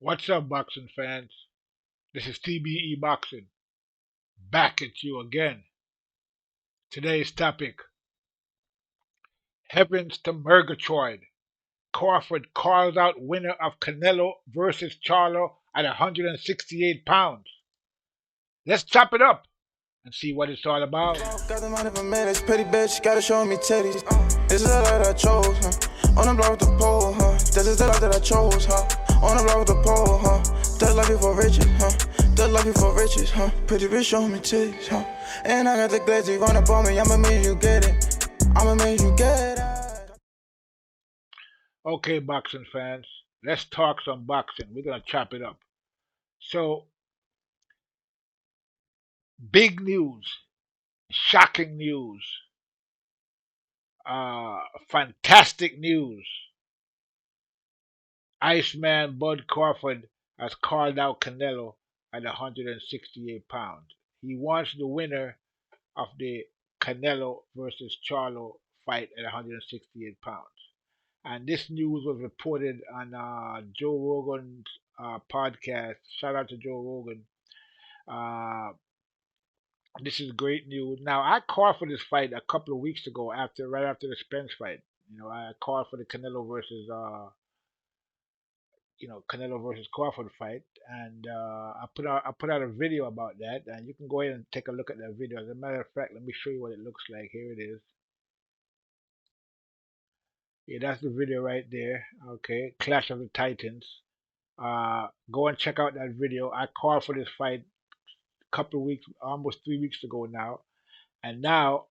What's up, boxing fans? This is TBE Boxing, back at you again. Today's topic: Heavens to Murgatroid. Crawford calls out winner of Canelo versus Charlo at 168 pounds. Let's chop it up and see what it's all about. Got the money for minutes, pretty bitch, gotta show me titties. This is the life that I chose, huh? On the block with the pole, huh? This is the life that I chose, huh? On the block with the pole, huh? That life before riches, huh? That life before riches, huh? Pretty bitch, show me titties, huh? And I got the glizzy, run up on me, I'ma make you get it. I'ma make you get it. Okay, boxing fans, let's talk some boxing. We're gonna chop it up. So, big news, shocking news, uh, fantastic news. Iceman Bud Crawford has called out Canelo at 168 pounds. He wants the winner of the Canelo versus Charlo fight at 168 pounds. And this news was reported on Joe Rogan's podcast. Shout out to Joe Rogan. Uh, this is great news. Now, I called for this fight a couple of weeks ago, right after the Spence fight. I called for the Canelo versus Canelo versus Crawford fight, and I put out a video about that, and you can go ahead and take a look at that video. As a matter of fact, let me show you what it looks like. Here it is. Yeah, that's the video right there. Okay, Clash of the Titans. Go and check out that video. I called for this fight a couple of weeks, almost 3 weeks ago now, and now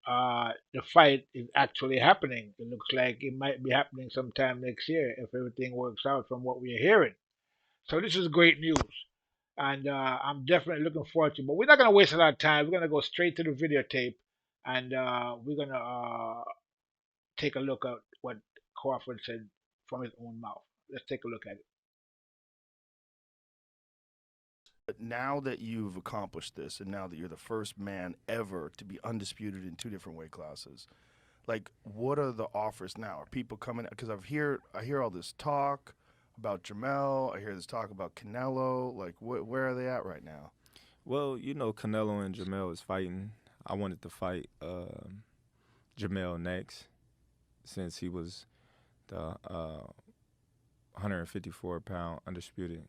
the fight is actually happening. It looks like it might be happening sometime next year if everything works out from what we're hearing. So this is great news, and I'm definitely looking forward to it. But we're not going to waste a lot of time. We're going to go straight to the videotape, and we're going to take a look at what Crawford said from his own mouth. Let's take a look at it. But now that you've accomplished this, and now that you're the first man ever to be undisputed in two different weight classes, like, what are the offers now? Are people coming? Because I hear all this talk about Jamel. I hear this talk about Canelo. Like, where are they at right now? Well, Canelo and Jamel is fighting. I wanted to fight Jamel next since he was the 154-pound undisputed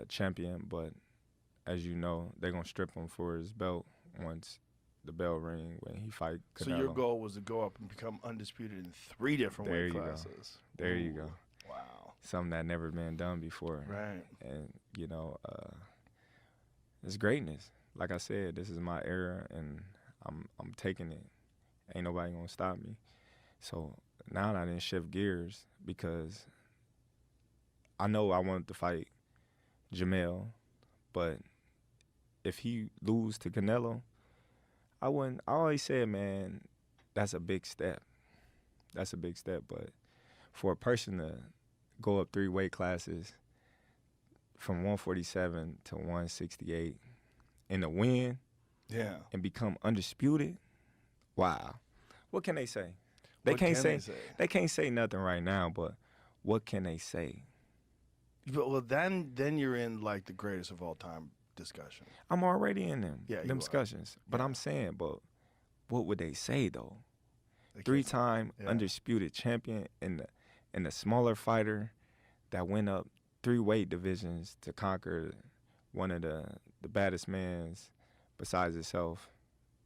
champion. But as you know, they're going to strip him for his belt once the bell ring when he fight Canelo. So your goal was to go up and become undisputed in three different weight classes. There you go. Wow. Something that never been done before. Right. And, it's greatness. Like I said, this is my era, and I'm taking it. Ain't nobody gonna stop me. So now I didn't shift gears because I know I wanted to fight Jamel, but if he lose to Canelo, I wouldn't. I always said, man, that's a big step. That's a big step. But for a person to go up 3 weight classes from 147 to 168 and to win, Yeah. and become undisputed, wow. What can they say? They What can't can say they say? they can't say nothing right now, but what can they say? Well, then you're in like the greatest of all time discussion. I'm already in them Yeah, you them are. discussions. But Yeah. I'm saying, but what would they say though? They can't- 3-time yeah. undisputed champion and the smaller fighter that went up 3 weight divisions to conquer one of the baddest mans besides himself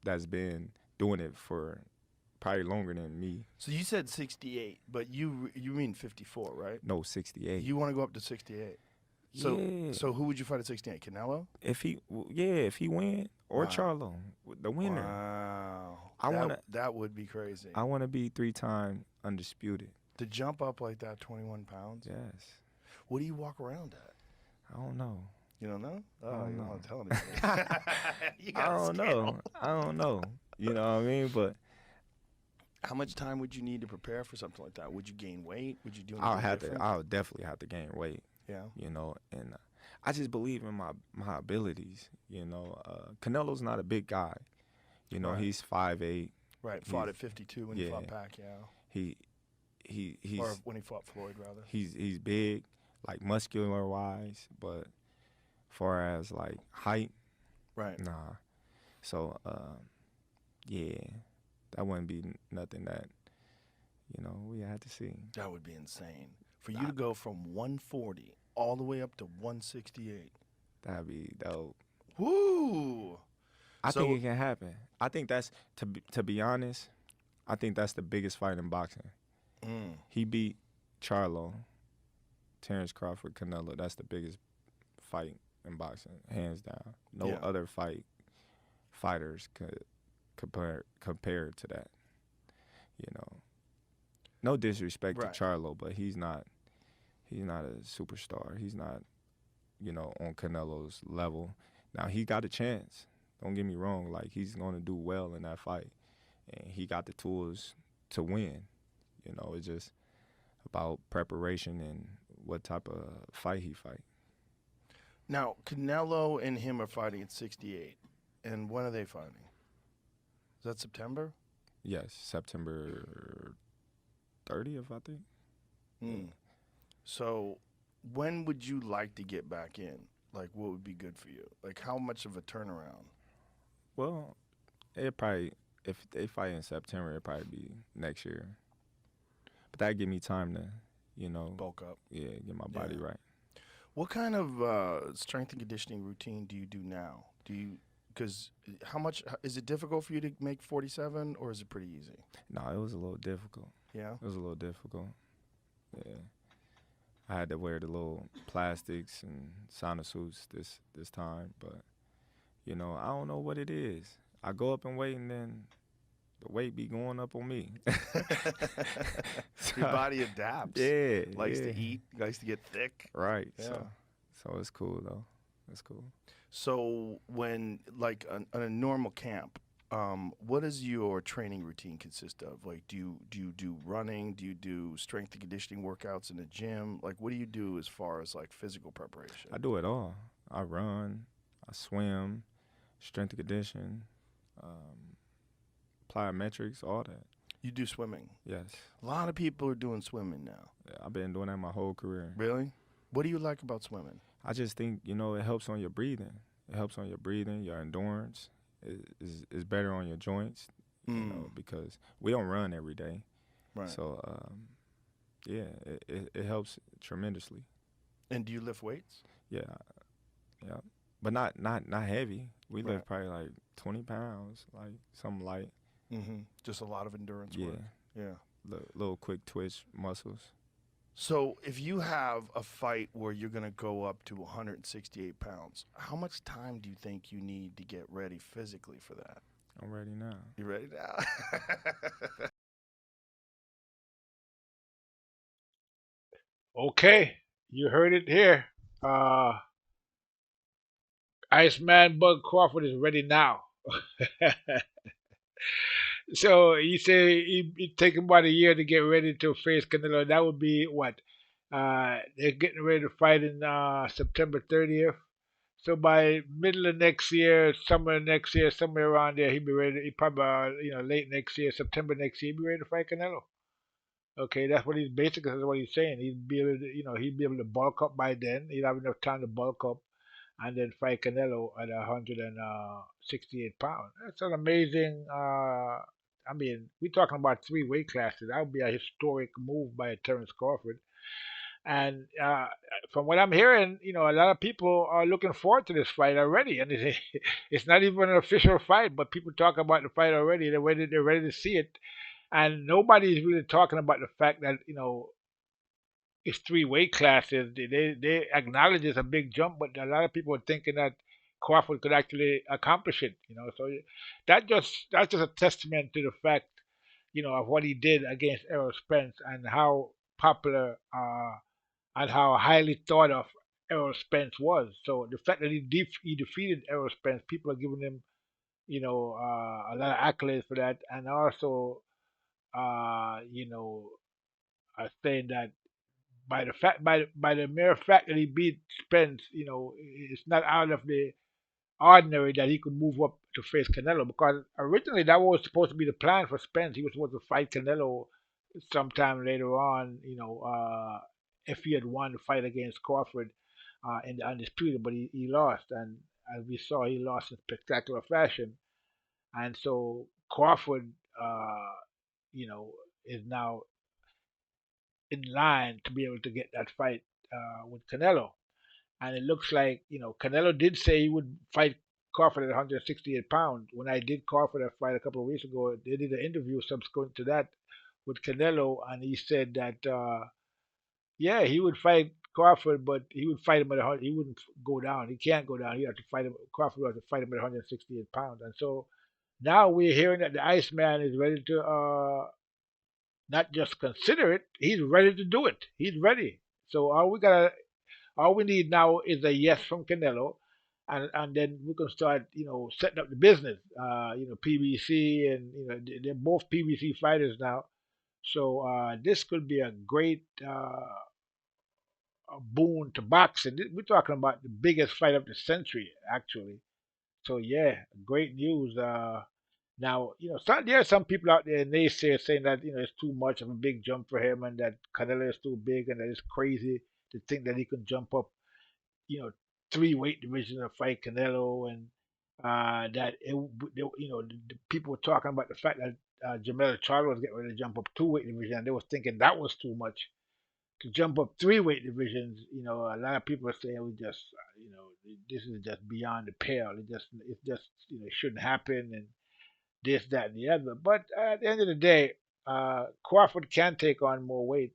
that's been doing it for probably longer than me. So you said 68, but you mean 54, right? No, 68. You want to go up to 68. So Yeah. so who would you fight at 68? Canelo? If he win or Wow. Charlo, the winner. Wow. That would be crazy. I want to be 3-time undisputed. To jump up like that 21 pounds? Yes. What do you walk around at? I don't know. You don't know? Oh, don't you don't know. want to tell anybody. You I got a don't scale. know. I don't know. You know what I mean? But How much time would you need to prepare for something like that? Would you gain weight? Would you do I'll anything different? I'll definitely have to gain weight. Yeah. And I just believe in my abilities. Canelo's not a big guy. Right. He's 5'8". Right. Fought at 52 when he fought Pacquiao. He's Or when he fought Floyd, rather. he's big, like muscular wise, but far as like height, Right. nah. So yeah, that wouldn't be nothing that we had to see. That would be insane. For you Nah, to go from 140 all the way up to 168. that'd be dope. Woo! I think So, it can happen. I think that's to be honest. I think that's the biggest fight in boxing. mm, He beat Charlo, Terence Crawford, Canelo. That's the biggest fight in boxing, hands down. No yeah. other fighters could compare to that. You know, no disrespect to Right. Charlo, but he's not a superstar. He's not on Canelo's level. Now he got a chance. Don't get me wrong. Like he's going to do well in that fight, and he got the tools to win. It's just about preparation and what type of fight he fight. Now, Canelo and him are fighting at 68. And when are they fighting? Is that September? Yes, September 30th, I think. Mm. So, when would you like to get back in? Like, what would be good for you? Like, how much of a turnaround? Well, it probably if they fight in September, it'd probably be next year. But that give me time to, Bulk up. yeah, get my body Yeah. right. What kind of strength and conditioning routine do you do now? Because how much, is it difficult for you to make 47 or is it pretty easy? No, it was a little difficult. Yeah? It was a little difficult. Yeah, I had to wear the little plastics and sauna suits this time, but I don't know what it is. I go up and weight, and then the weight be going up on me. Your So, body adapts. yeah, Likes yeah. to eat, likes to get thick. Right. Yeah. So it's cool though. It's cool. So when, like, on a normal camp, what does your training routine consist of? Like, do you do running? Do you do strength and conditioning workouts in the gym? Like, what do you do as far as like physical preparation? I do it all. I run, I swim, strength and condition, plyometrics, all that. You do swimming. Yes. A lot of people are doing swimming now. Yeah, I've been doing that my whole career. Really? What do you like about swimming? I just think, it helps on your breathing. It helps on your breathing, your endurance. Is better on your joints, because we don't run every day. Right. So, yeah, it helps tremendously. And do you lift weights? Yeah, yeah. But not heavy. We Right. lift probably like 20 pounds, like something light. Mm-hmm. Just a lot of endurance Yeah, work. Yeah. little quick twitch muscles. So if you have a fight where you're going to go up to 168 pounds, how much time do you think you need to get ready physically for that? I'm ready now. You ready now? Okay, you heard it here. Uh, Iceman Bug Crawford is ready now. So you say it take him about a year to get ready to face Canelo. That would be what? They're getting ready to fight in September 30th. So by middle of next year, summer next year, somewhere around there, he'd be ready. He probably late next year, September next year, he'd be ready to fight Canelo. Okay, that's what he's basically that's what he's saying. He'd be able to, he'd be able to bulk up by then. He'd have enough time to bulk up and then fight Canelo at 168 pounds. That's an amazing. I mean, we're talking about three weight classes. That would be a historic move by Terence Crawford. And from what I'm hearing, a lot of people are looking forward to this fight already. And it's not even an official fight, but people talk about the fight already. They're ready to see it. And nobody's really talking about the fact that it's three weight classes. They acknowledge it's a big jump, but a lot of people are thinking that Crawford could actually accomplish it. So that's just a testament to the fact of what he did against Errol Spence and how popular and how highly thought of Errol Spence was. So the fact that he defeated Errol Spence, people are giving him a lot of accolades for that, and also uh, you know saying that by the mere fact that he beat Spence, it's not out of the ordinary that he could move up to face Canelo because originally that was supposed to be the plan for Spence. He was supposed to fight Canelo sometime later on, if he had won the fight against Crawford in the undisputed, but he lost, and as we saw, he lost in spectacular fashion. And so Crawford, uh, you know, is now in line to be able to get that fight with Canelo. And it looks like, Canelo did say he would fight Crawford at 168 pounds. When I did Crawford that fight a couple of weeks ago, they did an interview subsequent to that with Canelo, and he said that yeah, he would fight Crawford, but he would fight him at 100. He wouldn't go down. He can't go down. He had to fight him. Crawford would have to fight him at 168 pounds. And so now we're hearing that the Iceman is ready to not just consider it. He's ready to do it. He's ready. So all we need now is a yes from Canelo, and then we can start, setting up the business. PBC, and they're both PBC fighters now. So this could be a great a boon to boxing. We're talking about the biggest fight of the century, actually. So yeah, great news. Now, there are some people out there naysayers saying that it's too much of a big jump for him, and that Canelo is too big, and that it's crazy to think that he can jump up, you know, three weight divisions and fight Canelo, and that the people were talking about the fact that Jamel Charlo was getting ready to jump up two weight divisions, and they was thinking that was too much to jump up three weight divisions. A lot of people are saying we just, this is just beyond the pale. It just, it shouldn't happen, and this, that, and the other. But at the end of the day, Crawford can take on more weight,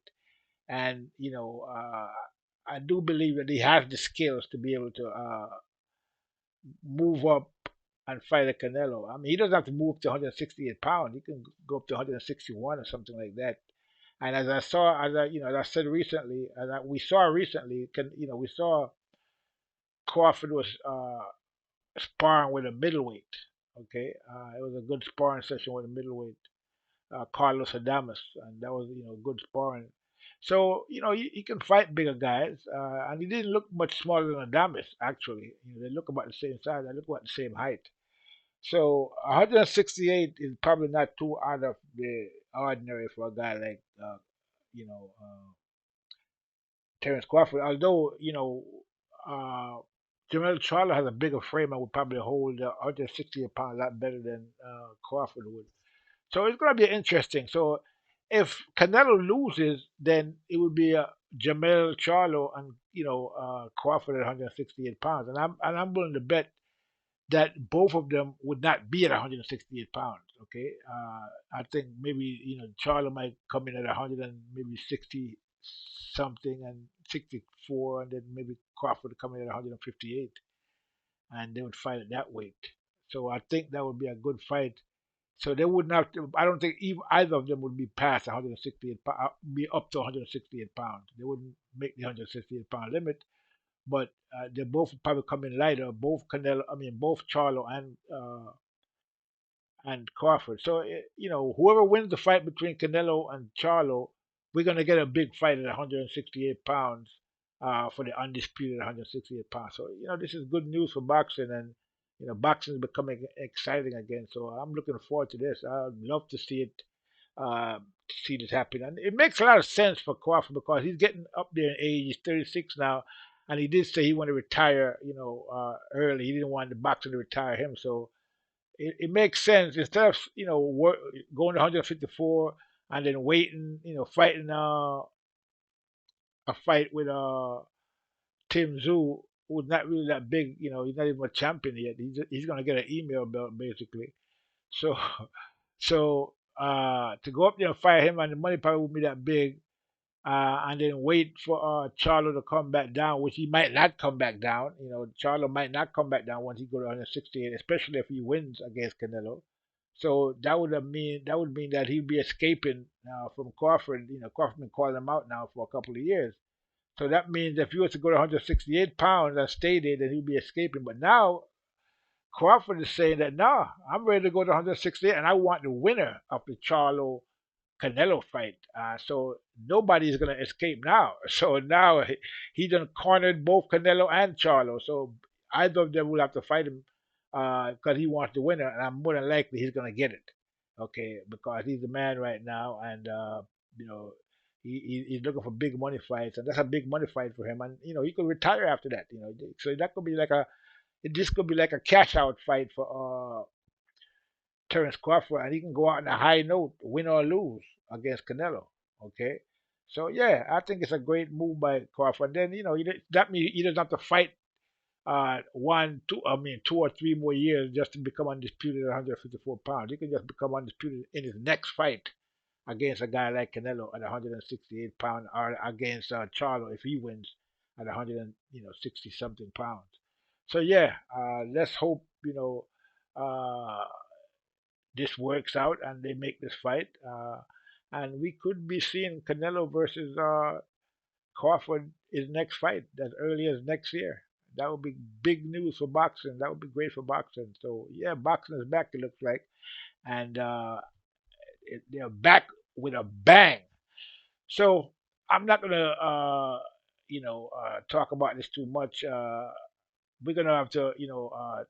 and I do believe that he has the skills to be able to move up and fight a Canelo. I mean, he doesn't have to move to 168 pounds. He can go up to 161 or something like that. And as I saw, as I said recently, we saw recently, we saw Crawford was sparring with a middleweight. Okay, it was a good sparring session with a middleweight, Carlos Adamas, and that was good sparring. So he can fight bigger guys, and he didn't look much smaller than Adamas. Actually, they look about the same size. They look about the same height. So 168 is probably not too out of the ordinary for a guy like you know uh, Terence Crawford. Although uh, Jamel Charlo has a bigger frame and would probably hold 168 pounds a lot better than Crawford would. So it's going to be interesting. So if Canelo loses, then it would be Jamel Charlo and Crawford at 168 pounds, and I'm willing to bet that both of them would not be at 168 pounds. Okay, I think maybe Charlo might come in at 100 and maybe 60 something and 64, and then maybe Crawford would come in at 158, and they would fight at that weight. So I think that would be a good fight. So they wouldn't have to. I don't think either of them would be past 168, be up to 168 pounds. They wouldn't make the 168 pound limit, but they both probably come in lighter. Both Canelo, I mean, both Charlo and Crawford. So whoever wins the fight between Canelo and Charlo, we're gonna get a big fight at 168 pounds for the undisputed 168 pounds. So this is good news for boxing, and boxing is becoming exciting again. So I'm looking forward to this. I'd love to see it. See this happen, and it makes a lot of sense for Crawford because he's getting up there in age. He's 36 now, and he did say he wanted to retire, early. He didn't want the boxing to retire him, so it makes sense instead of going to 154 and then waiting, fighting a fight with Tim Zoo, who's not really that big. He's not even a champion yet. He's gonna get an email belt basically. So to go up there and fight him, and the money probably won't be that big. And then wait for Charlo to come back down, which he might not come back down. Charlo might not come back down once he goes to 168, especially if he wins against Canelo. So that would mean that he'd be escaping from Crawford. Crawford been calling him out now for a couple of years. So that means if he was to go to 168 pounds and stay there, then he'd be escaping. But now Crawford is saying that no, I'm ready to go to 168, and I want the winner of the Charlo Canelo fight. So nobody's gonna escape now. So now he done cornered both Canelo and Charlo. So either of them will have to fight him because he wants the winner, and I'm more than likely he's gonna get it. Okay, because he's the man right now, and you know He's looking for big money fights, and that's a big money fight for him. And he could retire after that. So that could be like this could be like a cash out fight for Terence Crawford, and he can go out on a high note, win or lose against Canelo. Okay, so yeah, I think it's a great move by Crawford. And then that means he doesn't have to fight 2 or 3 more years just to become undisputed at 154 pounds. He can just become undisputed in his next fight against a guy like Canelo at 168 pounds, or against Charlo if he wins at 160 something pounds. So yeah, let's hope uh, this works out and they make this fight. And we could be seeing Canelo versus Crawford his next fight as early as next year. That would be big news for boxing. That would be great for boxing. So yeah, boxing is back. It looks like, and they're back with a bang. So I'm not gonna talk about this too much. We're gonna have to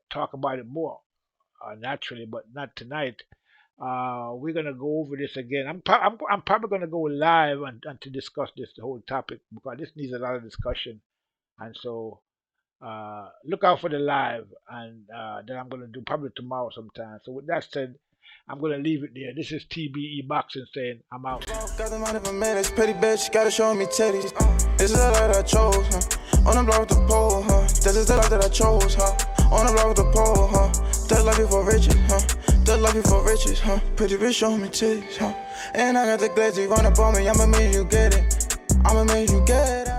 talk about it more naturally, but not tonight. We're gonna go over this again. I'm probably gonna go live and to discuss this the whole topic because this needs a lot of discussion, and so look out for the live, and then I'm gonna do probably tomorrow sometime. So with that said, I'm gonna leave it there. This is TBE Boxing saying I'm out. Got the money for minutes, pretty bitch, gotta show me titties. This is the life that I chose, huh? On the block with the pole, huh? This is the life that I chose, huh? On the block with the pole, huh? That life before riches, huh? That life before riches, huh? Pretty bitch, show me titties, huh? And I got the glazzy run up on me, I'ma make you get it. I'ma make you get it.